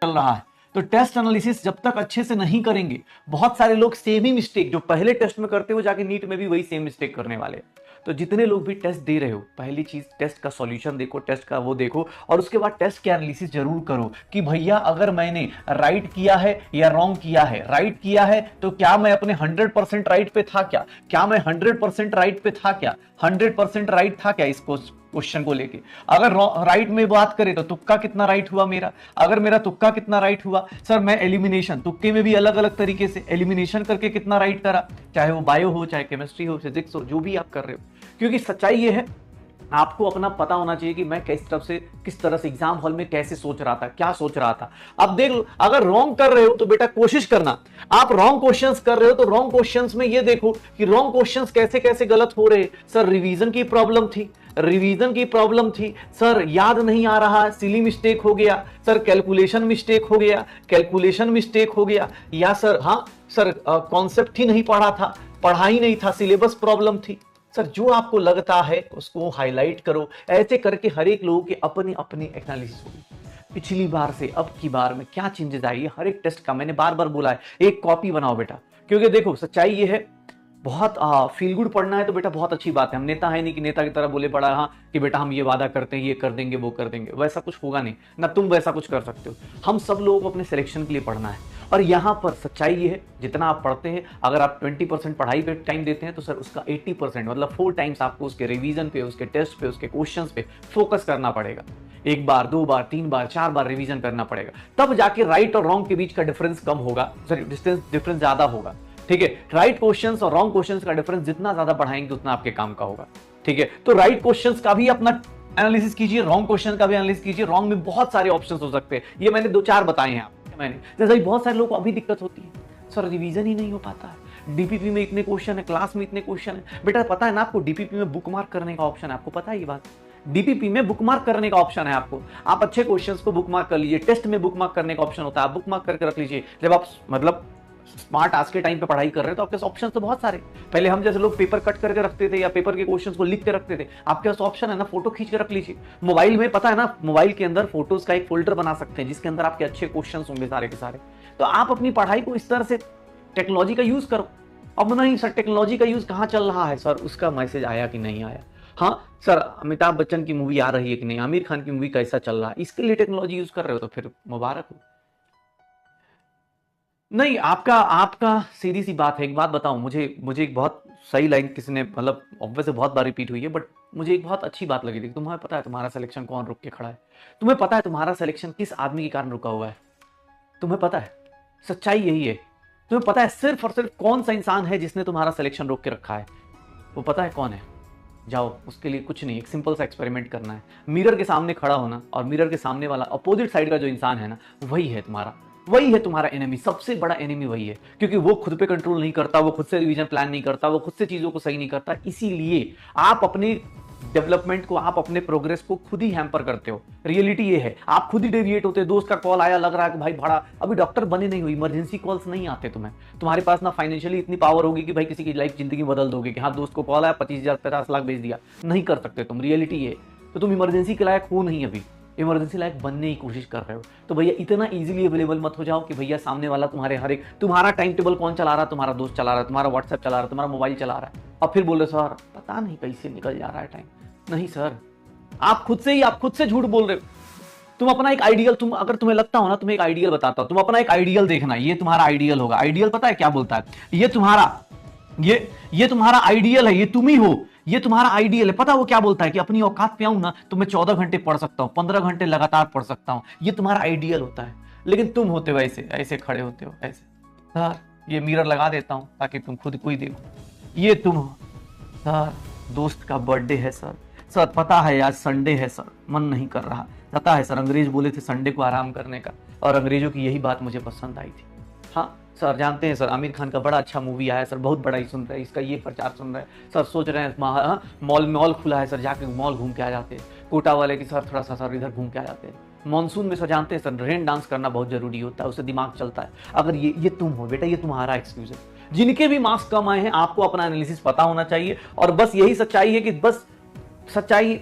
चल रहा है। तो टेस्ट एनालिसिस जब तक अच्छे से नहीं करेंगे, बहुत सारे लोग सेम ही मिस्टेक जो पहले टेस्ट में करते हो जाके नीट में भी वही सेम मिस्टेक करने वाले। तो जितने लोग भी टेस्ट दे रहे हो, पहली चीज टेस्ट का सॉल्यूशन देखो, टेस्ट का वो देखो, और उसके बाद टेस्ट के एनालिसिस जरूर करो कि भैया अगर मैंने राइट किया है या रॉन्ग किया है। राइट किया है तो क्या मैं अपने 100% राइट पे था क्या मैं 100% राइट पे था क्या, 100% राइट था क्या इस क्वेश्चन को लेके। अगर राइट में बात करें तो तुक्का कितना राइट हुआ मेरा, अगर मेरा तुक्का कितना राइट हुआ, सर मैं एलिमिनेशन, तुक्के में भी अलग अलग तरीके से एलिमिनेशन करके कितना राइट करा, चाहे वो बायो हो, चाहे केमिस्ट्री हो, फिजिक्स हो, जो भी आप कर रहे हो। क्योंकि सच्चाई ये है, आपको अपना पता होना चाहिए कि मैं किस तरह से एग्जाम हॉल में कैसे सोच रहा था, क्या सोच रहा था। अब देख लो, अगर रॉन्ग कर रहे हो तो बेटा कोशिश करना, आप रॉन्ग क्वेश्चंस कर रहे हो तो रॉन्ग क्वेश्चंस में ये देखो कि रॉन्ग क्वेश्चंस कैसे कैसे गलत हो रहे। सर रिवीजन की प्रॉब्लम थी, सर याद नहीं आ रहा, सिली मिस्टेक हो गया, सर कैलकुलेशन मिस्टेक हो गया, या सर हाँ सर कॉन्सेप्ट ही नहीं पढ़ा था, पढ़ा ही नहीं था, सिलेबस प्रॉब्लम थी। सर जो आपको लगता है उसको हाईलाइट करो। ऐसे करके हर एक लोगों के अपनी अपनी एनालिसिस होगी, पिछली बार से अब की बार में क्या चेंजेस आई है हर एक टेस्ट का। मैंने बार बार बोला है, एक कॉपी बनाओ बेटा, क्योंकि देखो सच्चाई ये है, बहुत फील गुड पढ़ना है तो बेटा बहुत अच्छी बात है। हम नेता है नहीं कि नेता की तरह बोले पड़ा हाँ कि बेटा हम ये वादा करते हैं, ये कर देंगे, वो कर देंगे, वैसा कुछ होगा नहीं ना, तुम वैसा कुछ कर सकते हो। हम सब लोगों को अपने सिलेक्शन के लिए पढ़ना है, और यहां पर सच्चाई ये है, जितना आप पढ़ते हैं, अगर आप 20% पढ़ाई पे टाइम देते हैं तो सर उसका 80% मतलब 4 टाइम्स आपको उसके रिवीजन पे, उसके टेस्ट पे, उसके क्वेश्चंस पे फोकस करना पड़ेगा। 1 बार 2 बार 3 बार 4 बार रिवीजन करना पड़ेगा, तब जाके राइट और रॉन्ग के बीच का डिफरेंस कम होगा, डिफरेंस ज्यादा होगा। ठीक है, राइट क्वेश्चंस और रॉन्ग क्वेश्चंस का डिफरेंस जितना ज्यादा पढ़ाएंगे उतना आपके काम का होगा। ठीक है, तो राइट क्वेश्चंस का भी अपना एनालिसिस कीजिए, रॉन्ग क्वेश्चन का भी एनालिसिस कीजिए। रॉन्ग में बहुत सारे ऑप्शंस हो सकते हैं, ये मैंने 2-4 बताए हैं आपको। मैंने जैसे बहुत सारे लोगों को अभी दिक्कत होती है, सर रिवीजन ही नहीं हो पाता है, डीपीपी में इतने क्वेश्चन है, क्लास में इतने क्वेश्चन है। बेटा पता है ना आपको, डीपीपी में बुक मार्क करने का ऑप्शन है, आपको पता है ये बात? डीपीपी में बुक मार्क करने का ऑप्शन है आपको, आप अच्छे क्वेश्चंस को बुक मार्क कर लीजिए। टेस्ट में बुक मार्क करने का ऑप्शन होता है, आप बुक मार्क करके रख लीजिए। जब आप मतलब स्मार्ट आज के टाइम पे पढ़ाई कर रहे हैं तो आपके ऑप्शन तो बहुत सारे। पहले हम जैसे लोग पेपर कट करके रखते थे या पेपर के क्वेश्चंस को लिख के रखते थे, आपके पास ऑप्शन है ना, फोटो खींच के रख लीजिए। मोबाइल में पता है ना, मोबाइल के अंदर फोटोज का एक फोल्डर बना सकते हैं जिसके अंदर आपके अच्छे क्वेश्चंस होंगे सारे के सारे। तो आप अपनी पढ़ाई को इस तरह से टेक्नोलॉजी का यूज करो। अब नहीं सर टेक्नोलॉजी का यूज कहाँ चल रहा है, सर उसका मैसेज आया कि नहीं आया, हाँ सर अमिताभ बच्चन की मूवी आ रही है कि नहीं, आमिर खान की मूवी कैसा चल रहा है, इसके लिए टेक्नोलॉजी यूज कर रहे हो तो फिर मुबारक हो। नहीं आपका आपका सीधी सी बात है, एक बात बताऊं, मुझे एक बहुत सही लाइन किसी ने, मतलब ऑब्वियसली बहुत बार रिपीट हुई है, बट मुझे एक बहुत अच्छी बात लगी थी। तुम्हें पता है तुम्हारा सिलेक्शन कौन रुक के खड़ा है? तुम्हें पता है तुम्हारा सिलेक्शन किस आदमी के कारण रुका हुआ है? तुम्हें पता है? सच्चाई यही है। तुम्हें पता है सिर्फ और सिर्फ कौन सा इंसान है जिसने तुम्हारा सिलेक्शन रोक के रखा है? वो पता है कौन है? जाओ उसके लिए कुछ नहीं, एक सिंपल सा एक्सपेरिमेंट करना है, मिरर के सामने खड़ा होना, और मिरर के सामने वाला अपोजिट साइड का जो इंसान है ना, वही है तुम्हारा एनिमी, सबसे बड़ा एनिमी वही है। क्योंकि वो खुद पे कंट्रोल नहीं करता, वो खुद से रिवीजन प्लान नहीं करता, वो खुद से चीजों को सही नहीं करता। इसीलिए आप अपने डेवलपमेंट को, आप अपने प्रोग्रेस को खुद ही हैम्पर करते हो। रियलिटी ये है, आप खुद ही डेविएट होते हो। दोस्त का कॉल आया, लग रहा है कि भाई भाड़ा, अभी डॉक्टर बने नहीं हुई, इमरजेंसी कॉल्स नहीं आते तुम्हें, तुम्हारे पास ना फाइनेंशियली इतनी पावर होगी कि भाई किसी की लाइफ जिंदगी बदल दोगे कि हाँ दोस्त को कॉल आया 25,000 50 लाख भेज दिया, नहीं कर सकते तुम। रियलिटी ये, तो तुम इमरजेंसी के लायक हो नहीं, अभी इमरजेंसी लायक बनने की कोशिश कर रहे हो। तो भैया इतना इजीली अवेलेबल मत हो जाओ कि भैया सामने वाला तुम्हारे हर एक, तुम्हारा टाइम टेबल कौन चला रहा है? तुम्हारा दोस्त चला रहा है, तुम्हारा व्हाट्सएप चला रहा है, तुम्हारा मोबाइल चला रहा है, अब फिर बोल रहे सर पता नहीं कैसे निकल जा रहा है टाइम। नहीं सर, आप खुद से झूठ बोल रहे हो। तुम अपना एक आइडियल, अगर तुम्हें लगता हो ना, तुम्हें एक आइडियल बताता हूं, तुम अपना एक आइडियल देखना, ये तुम्हारा आइडियल होगा। आइडियल पता है क्या बोलता है? ये तुम्हारा आइडियल है, ये तुम ही हो, ये तुम्हारा आइडियल है। पता वो क्या बोलता है कि अपनी औकात पे आऊं ना तो मैं 14 घंटे पढ़ सकता हूं, 15 घंटे लगातार पढ़ सकता हूं। ये तुम्हारा आइडियल होता है। लेकिन तुम होते हो ऐसे खड़े होते हो ऐसे, सर ये मिरर लगा देता हूं ताकि तुम खुद को ही देखो। ये तुम हो, सर दोस्त का बर्थडे है सर पता है आज संडे है सर, मन नहीं कर रहा। पता है सर अंग्रेज बोले थे संडे को आराम करने का, और अंग्रेजों की यही बात मुझे पसंद आई थी। हाँ सर जानते हैं सर आमिर खान का बड़ा अच्छा मूवी आया है सर, बहुत बड़ा ही सुन रहे हैं, इसका ये प्रचार सुन रहे हैं सर, सोच रहे हैं मॉल खुला है सर, जाके मॉल घूम के आ जाते हैं। कोटा वाले की सर थोड़ा सा सर इधर घूम के आ जाते हैं। मानसून में सर जानते हैं सर रेन डांस करना बहुत जरूरी होता है, उससे दिमाग चलता है। अगर ये तुम हो बेटा, ये तुम्हारा एक्सक्यूज है। जिनके भी मार्क्स कम आए हैं आपको अपना एनालिसिस पता होना चाहिए, और बस यही सच्चाई है कि बस सच्चाई